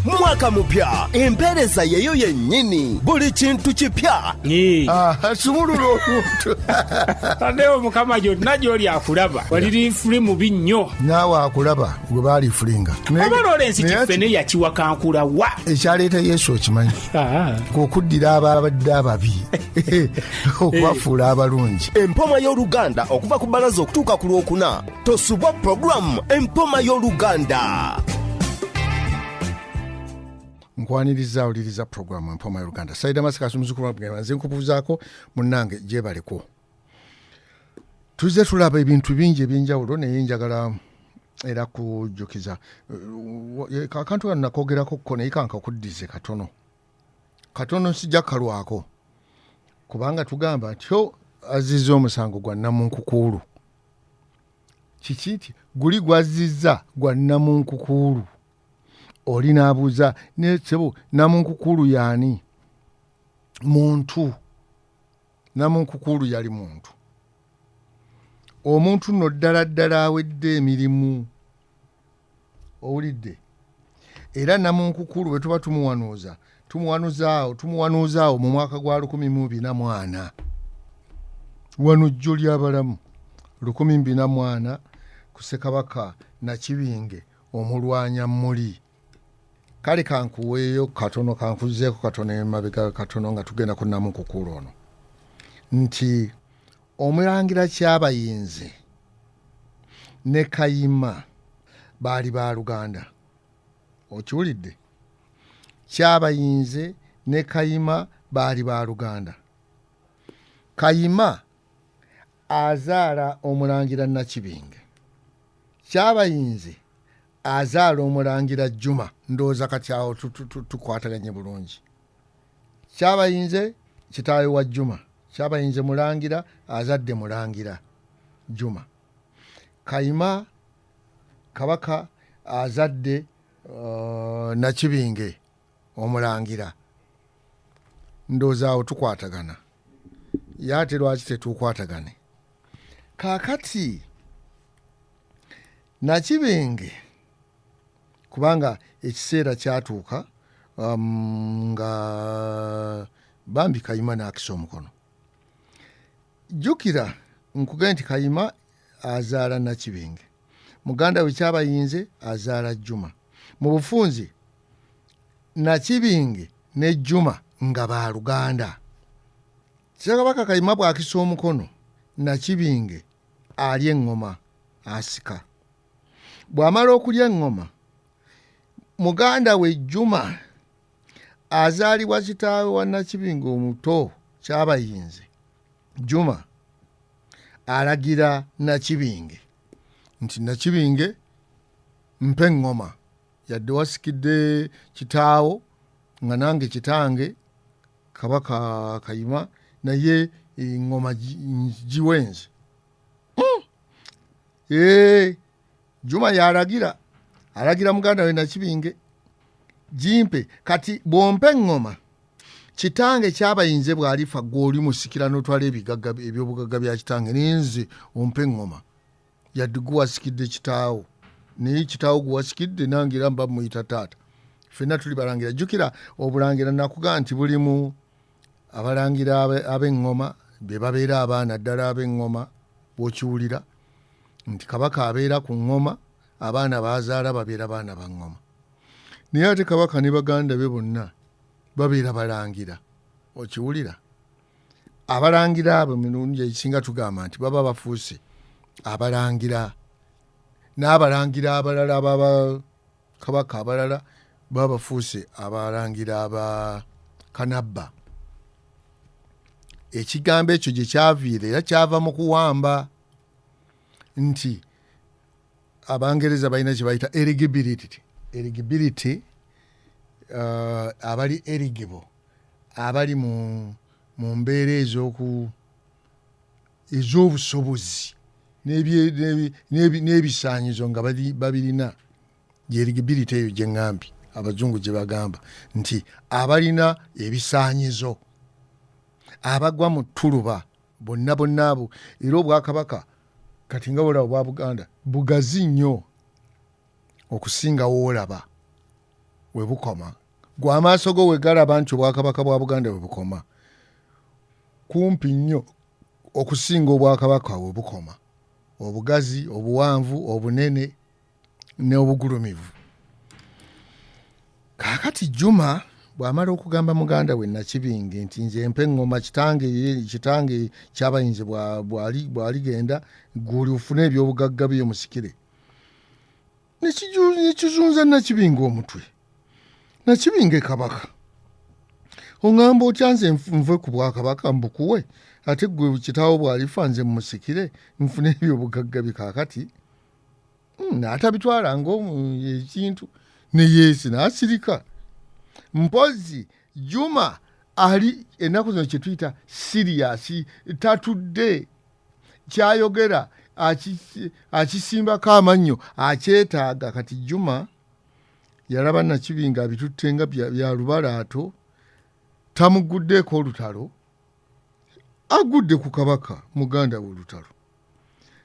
Mwaka mpya, empereza yeyo yennyini. Buli kintu kipya. Sumululu omuntu. Tadeo mukama jonna gy'oli akulaba. Waliri fuli mubi nnyo. Naawe akulaba gwe baali fulinga. Lawrence Kifene yakiwakankula wa. Ekyaleeta Yesu okimanyi. Okuddira ababadde ababi. Okubafuula abalungi. Empoma y'Oluganda okuva ku Balaza okutuuka ku Lwokuna. Tosubwa programu Empoma y'Oluganda. Nkwaniriza oliriza programu Empoma y'Oluganda. Saida Masika asumuzukulu wabwe nze nkubuuzaako munnange gye baliko. Tuzze tulaba ebintu bingi ebyenjawulo naye njagala era kujjukiza. Akantu kano nakoogerako ko naye kankakuddize katono. Katono sijja kalwako. Kubanga tugamba nti azizza omusango gwa Namunkukuulu. Kiki nti guli gwazizza gwa Namunkukuulu. Oli n'abuuza n'ekyo Namunkukuulu y'ani? Muntu. Namunkukuulu yali muntu. Omuntu nno ddala awedde emirimu. Owulidde? Era Namunkukuulu bwe tuba tumuwanuuzaawo mu mwaka gwa 2024. Wano jjo ly'abalamu 2024 ku Ssekabaka Nakibinge omulwanya muli. Kale kankuweeyo katono kankuzeeko katono emabega katono nga tugenda ku Namunkukuulu ono. Nti Omulangira Kyabayinze ne Kayima baali ba Luganda. Okiwulidde? Kyabayinze ne Kayima baali ba Luganda. Kayima azaala Omulangira Nakibinge. Kyabayinze azaala Omulangira Juma. Ndowooza kati awo tukwataganye bulungi. Kyabayinze kitaawe wa Juma. Kyabayinze Mulangira azadde Mulangira Juma. Kayima Kabaka azadde Nakibinge Omulangira. Ndowooza awo tukwatagana. Yate lwaki tetukwatagane? Kaakati Nakibinge kubanga ekiseera kyatuuka nga bambi Kayima n'akisa omukono. Jjukira nkugenda nti Kayima azaala Nakibinge. Muganda we Kyabayinze azaala Juma. Mu bufunzi Nakibinge ne Juma nga ba Luganda. Ssekabaka Kayima bw'akisa omukono, Nakibinge alya eŋŋoma asika. Bw'amala okulya eŋŋoma, muganda we Juma azaalibwa kitaawe wa Nakibinge omuto Kyabayinze. Juma alagira Nakibinge nti Nakibinge mpe eŋŋoma yadde wasikidde kitaawo nga nange kitange Kabaka Kayima naye eŋŋoma giwenze. Juma alagira muganda we Nakibinge jimpe kati bwompe eŋŋoma kitange Kyabayinze bw'alifa gw'oli musikira n'otwala ebyobugagga bya kitange ninze ompe eŋŋoma yadde guwasikidde kitaawo naye kitaawo guwasikidde nange era mba muyita taata. Ffenna tuli balangira. Jjukira obulangira nakugaa nti bulimu abalangira ab'eŋŋoma be babeera abaana ddala ab'eŋŋoma bw'okiwulira nti Kabaka abeera ku ŋŋoma abaana bazaala babeera baana ba ŋŋoma. Naye ate Kabaka ne baganda be bonna babeera balangira. Okiwulira? Abalangira abo mirundi ekisinga tugamba nti baba bafuuse abalangira. N'abalangira abalala ababa Kabaka abalala baba bafuuse abalangira aba Kanabba. Ekigambo ekyo gye kyaviira era kyava mu kuwamba nti Abangereza balina kye bayita eligibility. Abali eligible abali mu mbeera ez'obusobozi n'ebisaanyizo nga babirina. Eligibility eyo gye ŋŋambi Abazungu gye bagamba nti abalina ebisaanyizo abagwa mu ttuluba bonna abo. Era Obwakabaka kati nga bwolaba bwa Buganda bugazi nnyo okusinga woolaba. we bukoma gwa amaaso go wegalaba nti obwakabaka bwa Buganda we bukoma kumpi nnyo okusinga obwakabaka we bukoma obugazi obuwanvu obunene n'obugulumivu kaakati Juma bw'amala okugamba muganda we Nakibinge nti nze mpe ngoma kitange kyabayinze bwaligenda guli ufune ebyobugagga byo musikire nekizunza Nakibinge omutwe Nakibinge kabaka ongamba otyanze nve ku bwakabaka mbukuwe ate gwe kitaawo bwalifa nze musikire nfune ebyobugagga bikakati n'atabitwala ng'ekintu ne yeesi n'asirika mpozi Juma ali ennaku zino kyetuyita siriyasi tatudde kyayogera akisimbako amannyo akyetaaga kati Juma yalaba Nakibinge abitutte nga bya lubalaato tamuguddeeko olutalo agudde ku kabaka muganda we olutalo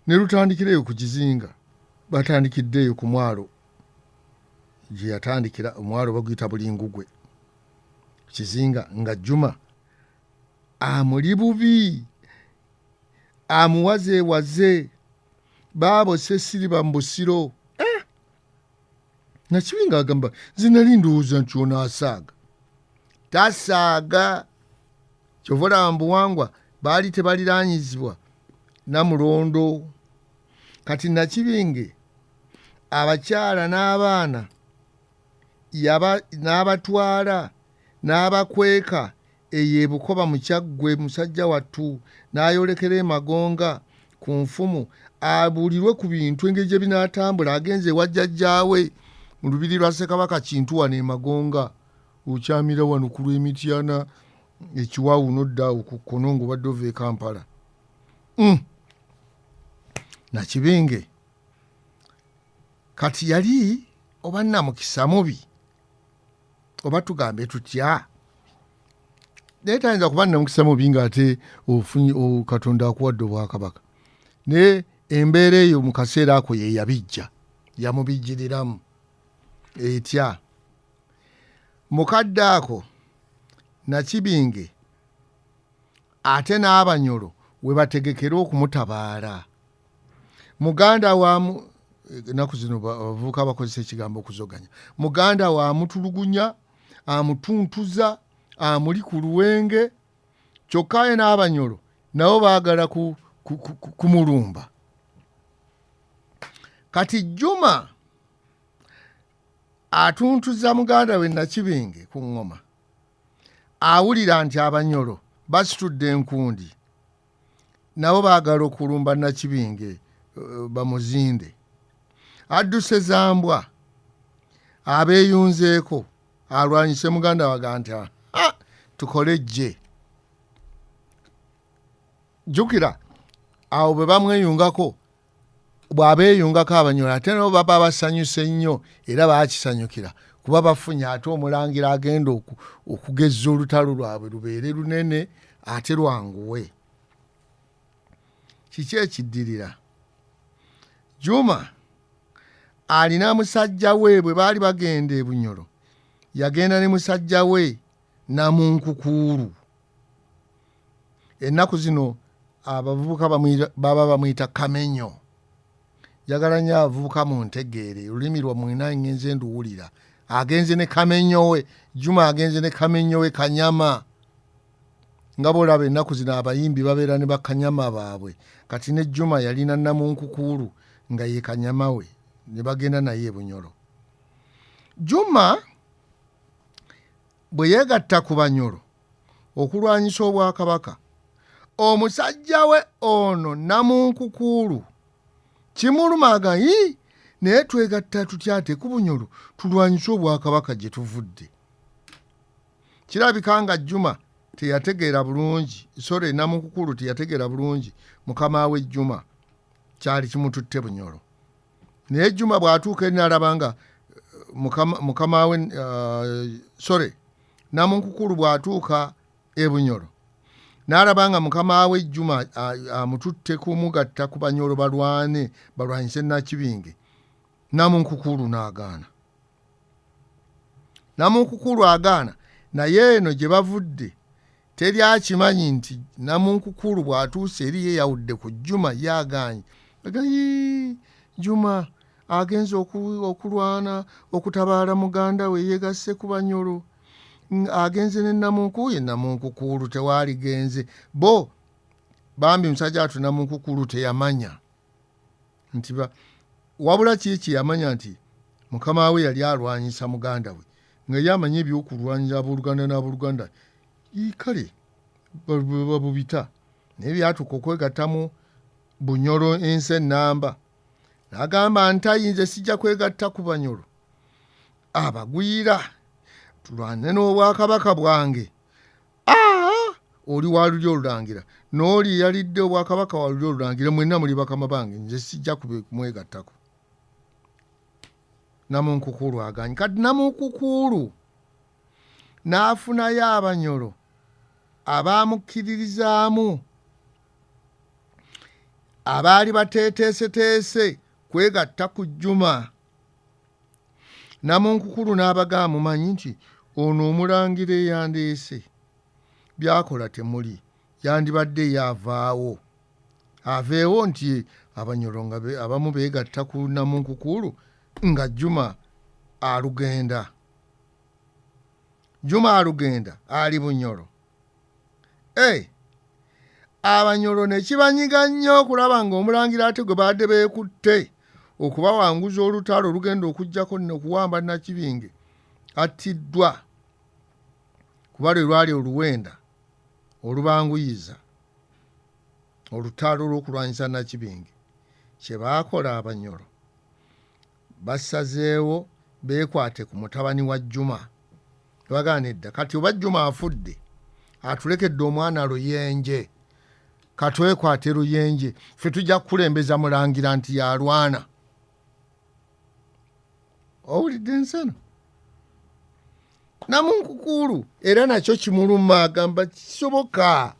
ne lutandikireyo ku kizinga batandikiddeeyo ku mwalo gye yatandikira omwalo baguyita Bulingugwe kizinga nga Juma amuli bubi amuwazeewaze baabo sesiriba mu busiro Nakibinge agamba nze nali ndowooza nti onaasaaga tasaaga kyova olaba mu buwangwa baali tebaliraanyizibwa Namulondo kati Nakibinge abakyala n'abaana n'abatwala n'abakweka eyo ebukoba mu Kyaggwe musajja wattu n'ayolekera Magonga ku nfumu abulirwe ku bintu engeri gye binaatambula agenze ewa jjajjaawe mu lubiri lwa Ssekabaka Kintu wano Magonga okyamira wano ku lw'Emityana ekiwaawu nodda ku kkono ng'obadde ova e Kampala Nakibinge kati yali oba namukisa mubi oba tugambe tutya naye tayinza kuba namukisa mubi ng'ate Katonda akuwadde obwakabaka naye embeera eyo mu kaseera ako ye yabijja yamubijjiriramu etya mukadde ako Nakibinge ate n'Abanyoro we bategekera okumutabaala muganda wamu ennaku zino abavubuka bakozesa ekigambo okuzoganya muganda we amutulugunya amutuntuza amuli ku luwenge kyokka ye n'Abanyoro nabo baagala kumulumba kati Juma atuntuza muganda we Nakibinge ku ngoma awulira nti Abanyoro basitudde enkundi nabo baagala okulumba Nakibinge bamuzinde adduse Zambwa abeeyunzeeko alwanyise muganda waga nti tukole jje jjukira awo bwe bamweyungako bw'abeeyungako Abanyoro ate nabo baba basanyuse nnyo era baakisanyukira kuba bafunye ate omulangira agenda okugezza olutalo lwabwe lubeere lunene ate lwanguwe kiki ekiddirira Juma alina musajja we bwe baali bagenda e Bunyoro yagenda ne musajja we Namunkukuulu ennaku zino abavubuka baba bamuyita Kamenyo jagala nnyo abavubuka mu ntegeere olulimi lwa mwina ngenze nduwulira agenze ne Kamenyo we Juma agenze ne Kamenyo we Kanyama nga bolaba ennaku zino abayimbi babeera ne bakanyama baabwe kati ne Juma yalina Namunkukuulu nga ye Kanyama we ne bagenda naye e Bunyoro Juma bwe yeegatta ku Banyoro okulwanyisa obwakabaka omusajja we ono Namunkukuulu kimulumaga naye twegatta tutya ate ku Bunyoro tulwanyise obwakabaka gye tuvudde kirabika nga Juma teyategeera bulungi Namunkukuulu teyategeera bulungi mukama we Juma kyali kimututte Bunyoro naye Juma bw'atuuka n'alaba nga mukama we Namunkukuulu bw'atuuka e Bunyoro n'alaba nga mukama we Juma amututte kumugatta ku Banyoro balwanyise Nakibinge Namunkukuulu n'agaana Namunkukulu agaana naye eno gye bavudde teri akimanyi nti Namunkukulu bw'atuuse eri yeeyawudde ku Juma yaaganye Juma agenze okulwana okutabaala muganda we yeegasse ku Banyoro agenze ne Namunkukulu tewaaligenze bo bambi musajja atu Namunkukulu teyamanya nti wabula kiki yamanya nti mukama we yali alwanyisa muganda we nga yamanya ebyokulwanyisa abooluganda n'abooluganda kale babubita naye byatuka okwegattamu Bunyoro ensi ennamba n'agamba nti ayinze sijja kwegatta ku Banyoro abagwira tulwane n'obwakabaka bwange oli wa lulyo olulangira n'oli yalidde obwakabaka wa lulyo olulangira mwenna muli bakama bange nze sijja kumwegattako. Namunkukulu aganye kati Namunkukulu n'afunayo Abanyoro abamukkiririzaamu abaali bateeteeseteese kwegatta ku Juma. Namunkukulu n'abagamba mumanyi nti ono omulangira eyandeese byakola temuli yandibadde yaavaawo aveewo nti Abanyoro nga abamu beegatta ku Namunkukulu nga Juma alugenda. Juma alugenda ali Bunyoro. Abanyoro ne kibanyiga nnyo okulaba ng'omulangira ate gwe baadde beekutte okubawanguza olutalo olugenda okuggyako okuwamba Nakibinge attiddwa kuba lwe lwali oluwenda olubanguyiza olutalo olw'okulwanyisa Nakibinge. Kye baakola Abanyoro basazeewo beekwate ku mutabani wa Juma bagana edda kati oba Juma afudde atulekedde omwana Luyenje katwekwate Luyenje ffe tujja kukulembeza mulangira nti yalwana. Owulidde ensano Namunkukulu era nakyo kimuluma agamba kisoboka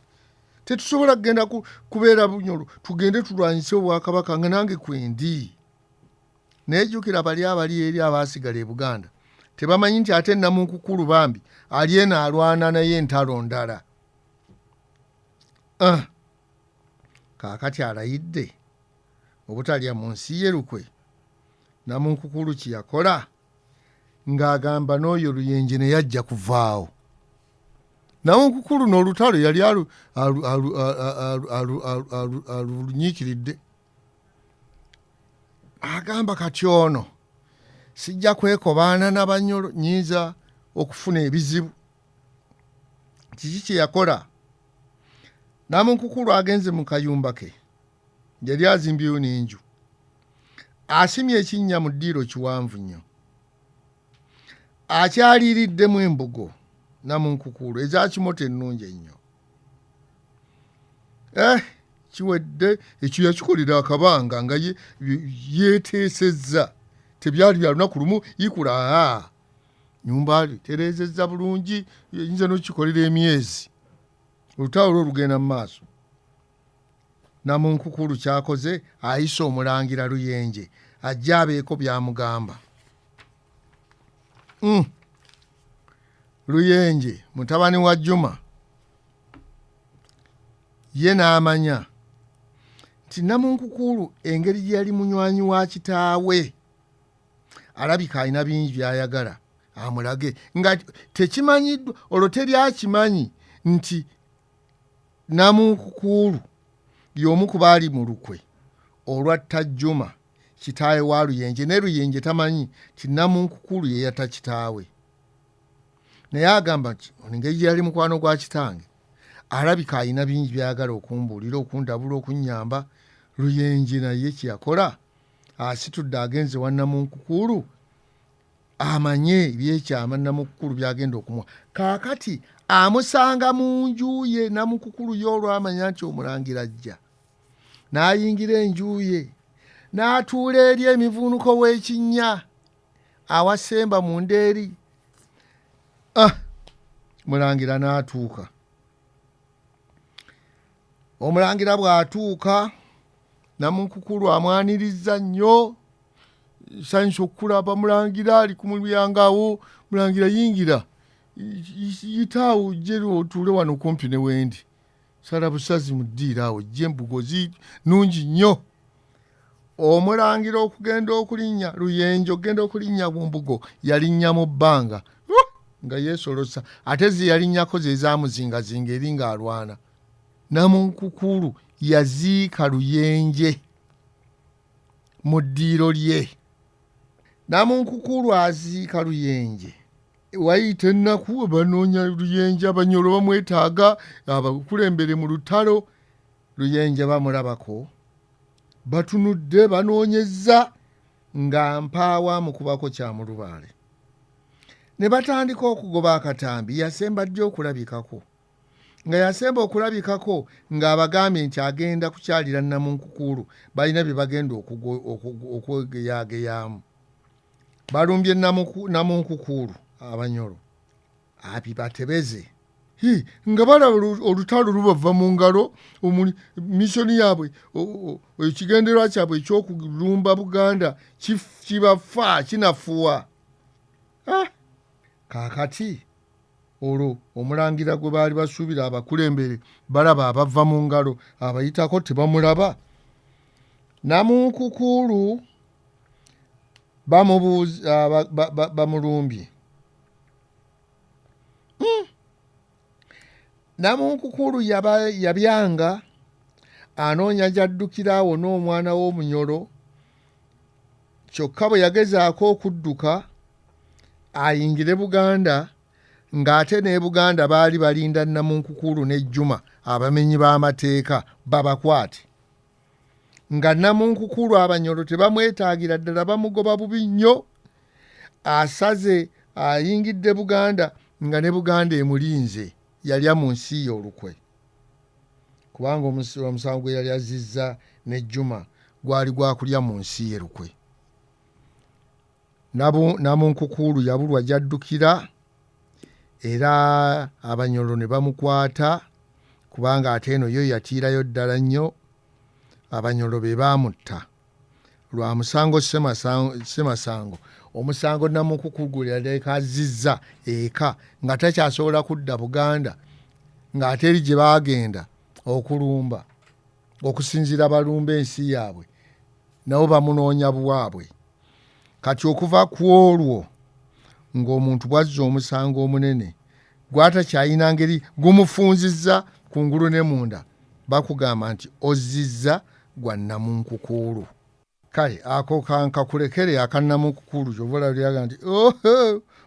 tetusobola kugenda kubeera Bunyoro tugende tulwanyise obwakabaka nga nange kwendi. Nejjukira abali eri abaasigala e Buganda tebamanyi nti ate Namunkukulu bambi ali eno alwana naye entalo ndala. Kaakati alayidde obutalya mu nsi ye Lukwe. Namunkukulu kye yakola ng'agamba n'oyo Luyenje ne yajja kuvaawo. Namunkukulu n'olutalo yali alunyiikiridde. Agamba kati ono sijja kwekobaana n'Abanyoro nnyinza okufuna ebizibu. Kiki kye yakola? Namunkukulu agenze mu kayumba ke yali azimbyeyo n'enju asimye ekinnya mu ddiiro kiwanvu nnyo akyaliiriddemu embogo Namunkukulu eza kimoto ennungi ennyo. Kiwedde ekyo yakikolera akabanga nga yeeteesezza tebyali bya lunaku lumu yikula nyumba tereezezza bulungi yinza n'okikolera emyezi olutalo olwo lugenda mu maaso. Namunkukulu kyakoze ayisa omulangira Luyenje ajja abeeko byamugamba. Luyenje mutabani wa Juma ye n'amanya nti Namunkukulu engeri gye yali munywanyi wa kitaawe alabika alina bingi by'ayagala amulage nga tekimanyiddwa olwo teri akimanyi nti Namunkukulu y'omu ku baali mu Lukwe olwatta Juma kitaawe wa Luyenje ne Luyenje tamanyi ti Namunkukulu ye yatta kitaawe. Naye agamba nti engeri gye yali mukwano gwa kitange alabika alina bingi by'ayagala okumbuulira okundabula okunnyamba. Luyenje naye kye yakola asitudde agenze wa Namunkukulu amanye ebyekyama Namunkukulu byagenda okumuwa. Kaakati amusanga mu nju ye Namunkukulu y'olwamanya nti omulangira ajja n'ayingira enju ye n'atuula eri emivunuko w'ekinnya awasemba mu ndeeri. Mulangira n'atuuka. Omulangira bw'atuuka Namunkukulu amwanirizza nnyo sanyusa okulaba mulangira ali ku mulyango awo mulangira yingira yitaawo jero otuule wano kumpi ne wendi sala busazi mu ddiira awo jje embugozi nungi nnyo omulangira okugenda okulinnya luyenje okugenda okulinnya mu mbugo yalinnya mu bbanga nga yeesolosa ate ze yalinnyako ze zaamuzingazinga eri ng'alwana Namunkukulu yaziika luyenje mu ddiiro lye Namunkukulu aziika luyenje wayita ennaku banoonya luyenje abanyolo bamwetaaga abakulembere mu lutalo luyenje bamulabako batunudde banoonyezza nga mpaawa mukubako kyamulubaale ne batandika okugoba akatambi yasemba ddi okulabikako nga yasemba okulabikako ng'abagambye nti agenda kukyalira Namunkukulu balina bye bagenda okwegeyaageyaamu balumbye Namunkukulu abanyolo abibatebeze nga balaba olutalo lubava mu ngalo missoni yaabwe ekigenderwa kyabwe ekyokulumba Buganda kibafa kinafuwa kaakati olwo omulangira gwe baali basuubira abakulembere balaba abava mu ngalo abayitako tebamulaba Namunkukulu bamulumbye Namunkukulu yabyanga anoonya gy'addukira awo n'omwana w'omunyolo kyokka bwe yagezaako okudduka ayingire Buganda ng'ate ne Buganda baali balinda Namunkukulu ne Juma abamenyi b'amateeka babakwate nga Namunkukulu abanyolo tebamwetaagira ddala bamugoba bubi nnyo asaze ayingidde Buganda nga ne Buganda emulinze yalya mu nsi ye olukwe kubanga omusango gwe yali azizza ne Juma gwali gwakulya mu nsi ye lukwe Namunkukulu yabulwa gy'addukira era abanyolo ne bamukwata kubanga ate eno yo yatiirayo ddala nnyo abanyolo be baamutta lwa musango Ssemasango omusango Namunkukulu gwe yaleka azizza eka nga takyasobola kudda Buganda ng'ate eri gye baagenda okulumba okusinziira balumba ensi yaabwe nabo bamunoonya buwaabwe kati okuva ku olwo ng'omuntu bw'azza omusango omunene gwatakyayina ngeri gumufunzizza kungulu ne munda bakugamba nti ozizza gwa Namunkukulu kale ako kankakulekere aka Namunkukulu kyovola lyaga nti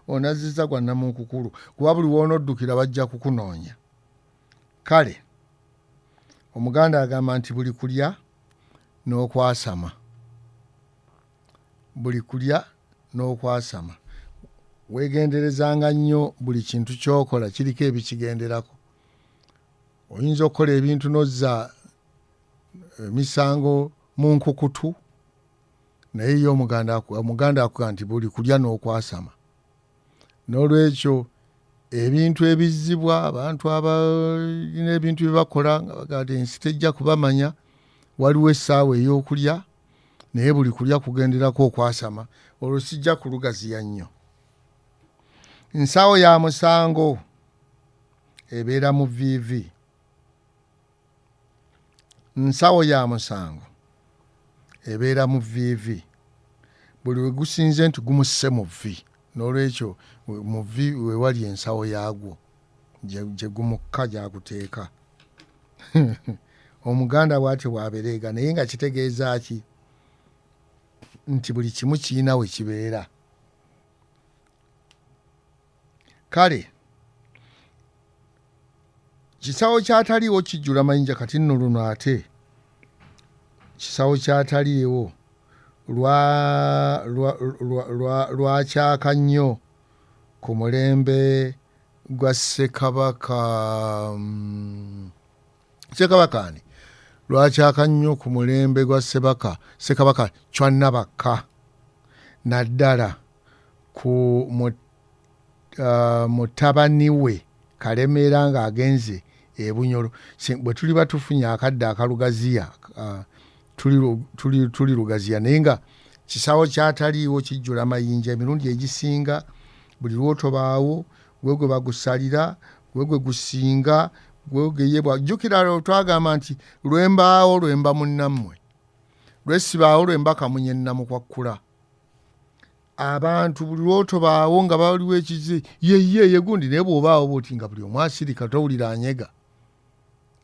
onazizza gwa Namunkukulu kuba buli woonoddukira bajja kukunoonya kale Omuganda agamba nti buli kulya n'okwasama buli kulya n'okwasama weegenderezanga nnyo buli kintu ky'okola kiriko ebikigenderako oyinza okukola ebintu n'ozza emisango mu nkukutu naye yo Omuganda akuga nti buli kulya n'okwasama n'olwekyo ebintu ebizzibwa abantu abalina ebintu bye bakola nga bagamba ensi tejja kubamanya waliwo essaawa ey'okulya naye buli kulya kugenderako okwasama olwo sijja kulugaziya nnyo nsawo ya musango ebeera mu vviivi nsawo ya musango ebeera mu vviivi buli we gusinze nti gumusse mu vvi n'olwekyo mu vvi we wali ensawo yaagwo gye gumukka gy'aguteeka Omuganda bw'atyo bw'abereega naye nga kitegeeza ki nti buli kimu kirina we kibeera kale kisawo kyataliiwo kijjula mayinja kati nno luno ate kisawo kyataliiwo lwakyaka nnyo ku mulembe gwa Ssekabakani lwakyaka nnyo ku mulembe gwa Ssekabaka Chwannabakka naddala ku mutabani we Kalemeera ng'agenze e Bunyoro bwe tuli batufunye akadde akalugaziya tuli lugaziya naye nga kisawo kyataliiwo kijjula mayinja emirundi egisinga buli lwotobaawo gwegwe bagusalira gwegwe gusinga gwegeyebwa jjukira twagamba nti lwembaawo lwemba munnammwe lwesibaawo lwemba kamunye nnamukwakkula abantu buli lwotobaawo nga baliwo ekize yeye gundi naye bw'obaawo bwoti nga buli omu asirika towulira anyega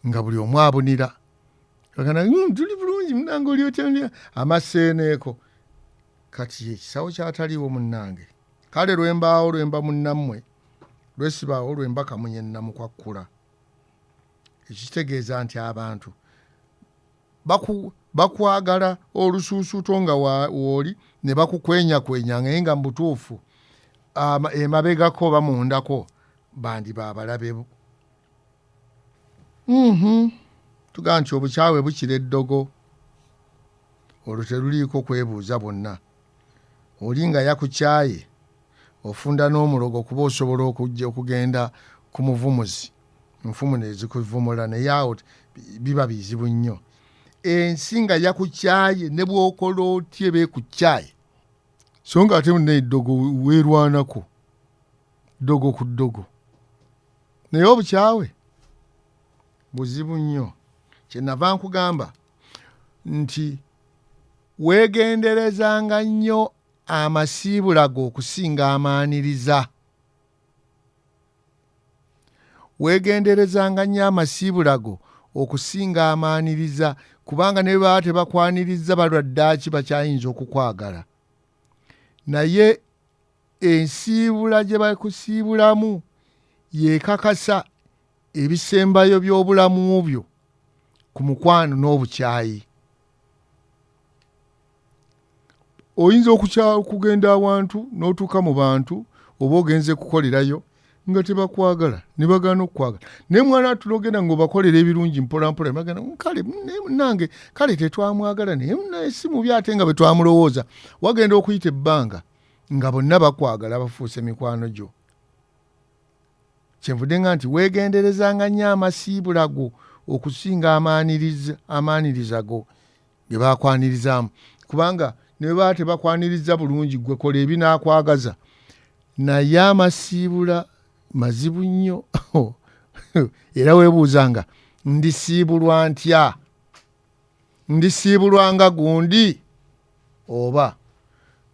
nga buli omu abunira agana tuli bulungi munange oli otya amaseeneeko kati ekisawo kyataliiwo munnange kale lwembaawo lwemba munnammwe lwesibaawo lwemba kamunye nnamukwakkula ekitegeeza nti abantu bakwagala olusuusuuto nga wooli ne bakukwenyakwenya naye nga mubutuufu emabegako bamundako bandi babalabe tugaa nti obukyawe bukira eddogo olwo teruliiko kwebuuza bonna oli nga yakukyaye ofunda n'omulogo kuba osobola okugenda ku muvumuzi enfumu nezikuvumula naye awo biba bizibu nnyo ensi nga yakukyaye ne bw'okola otye beekukyaye so nga ate neddogo weerwanako ddogo ku ddogo naye obukyawe buzibu nnyo kyenava nkugamba nti weegenderezanga nnyo amasiibula go okusinga amaaniriza weegenderezanga nnyo amasiibula go okusinga amaaniriza kubanga ne baba tebakwaniriza balwaddaaki bakyayinza okukwagala naye ensiibula gye bakusiibulamu yeekakasa ebisembayo by'obulamu byo ku mukwano n'obukyayi oyinza okugenda awantu n'otuuka mu bantu oba ogenze kukolerayo nga tebakwagala ne bagaana okukwagala naye mwana atulogenda ng'obakolera ebirungi mpolampola bagana kale nange kale tetwamwagala naye si mubi ate nga bwe twamulowooza wagenda okuyita ebbanga nga bonna bakwagala bafuuse mikwano gyo kyenvudde nga nti weegenderezanga nnyo amasiibula go okusinga amaaniriza go ge baakwanirizamu kubanga ne baba tebakwaniriza bulungi gwe kola ebinaakwagaza naye amasiibula mazibu nnyo era weebuuzanga ndisiibulwa ntya ndisiibulwa nga gundi oba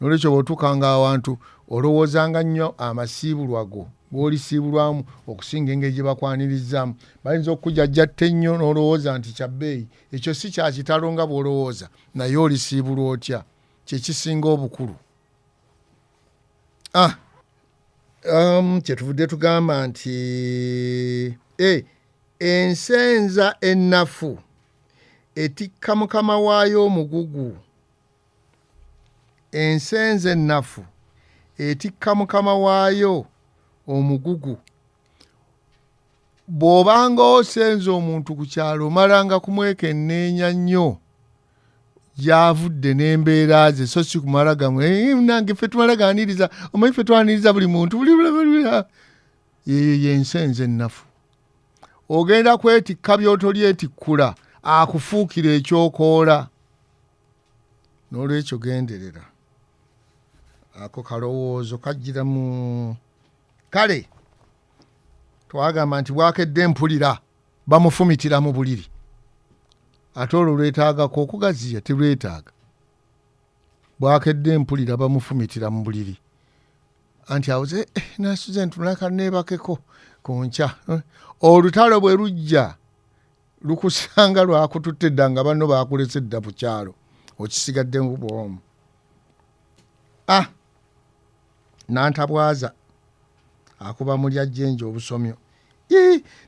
nolwekyo bw'otuukanga awantu olowoozanga nnyo amasiibulwa go gw'olisiibulwamu okusinga engeri gye bakwanirizaamu bayinza okukujajjatta ennyo n'olowooza nti kya bbeeyi ekyo si kya kitalo nga bw'olowooza naye olisiibulwa otya kyekisinga obukulu kyetuvudde tugamba nti ensenza ennafu etikka mukama waayo omugugu ensenza ennafu etikka mukama waayo omugugu bw'obanga osenza omuntu ku kyalo omalanga kumwekenneenya nnyo gyavudde n'embeera ze so si kumala gamwe nange ffe tumala gaaniriza omanyi ffe twaniriza buli muntu yeyo yensenza ennafu ogenda kwetikka by'otolyetikkula akufuukira ekyokoola n'olwekyo genderera ako kalowoozo kajjira mu kale twagamba nti bwakedde mpulira bamufumitira mu buliri ate olwo lwetaagako okugaziya terwetaaga bwakedde mpulira bamufumitira mu buliri anti awoze nasuze ntunaka neebakeko ku nkya olutalo bwe lujja lukusanga lwakututte dda nga banno baakulese dda ku kyalo okisigadde mu bwomu nantabwaza akuba mulya jjenje obusomyo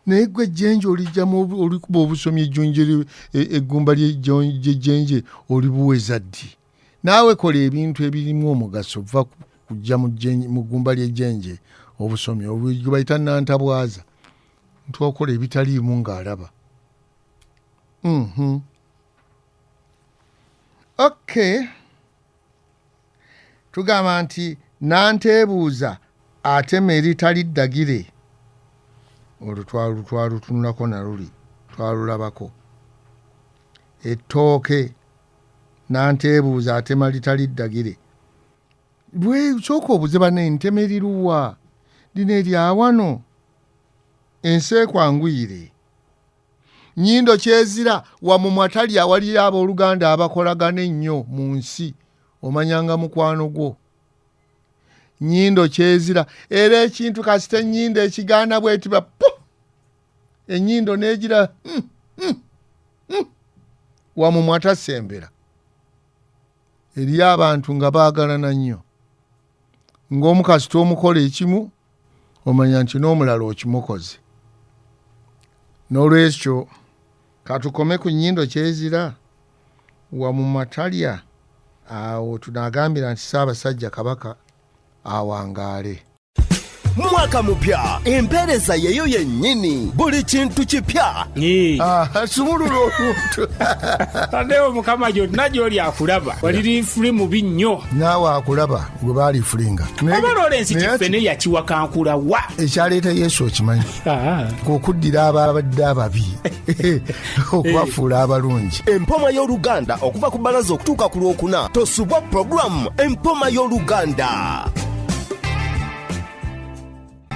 naye gwe ejjenje olijjamu olikuba obusomyo ejjonjeri eggumba ly'ejjenje olibuweza ddi naawe kola ebintu ebirimu omugaso va kujja mu ggumba ly'ejjenje obusomyo gwe bayita nantabwaza ntwakola ebitaliimu ng'alaba okay tugamba nti nanteebuuza atema eritali ddagire olwo twalutunulako naluli twalulabako ettooke nanteebuuza atema litali ddagire. Bwe sooka obuze banne nteme liruwa lino eryawano ensi ekwanguyire. Nnyindo Kyezira wamumwatali awali abooluganda abakolagana ennyo mu nsi omanyanga mukwano gwo. Nnyindo Kyezira era ekintu kasita ennyindo ekigaana bwetiba po ennyindo n'egira wamumwata sembera eri abantu nga baagalana nnyo ng'omukazi tomukola ekimu omanya nti n'omulala okimukoze. N'olwekyo katukome ku Nnyindo Kyezira wamumatalya awo tunagambira nti Ssaabasajja Kabaka awangaale. Mwaka mupya empeereza yeyo yennyini buli kintu kipya. Sumulula omuntu Tadewo Mukama gyonna gy'oli akulaba waliri fuli mubi nnyo. naawe akulaba gwe baalifulinga. Oba Lawrence Kifene yakiwakankula wa. Ekyaleeta Yesu okimanyi okuddira ababadde ababi okubafuula abalungi. Empoma y'Oluganda okuva ku Bbalaza okutuuka ku Lwokuna tosubwa puroguramu Empoma y'Oluganda.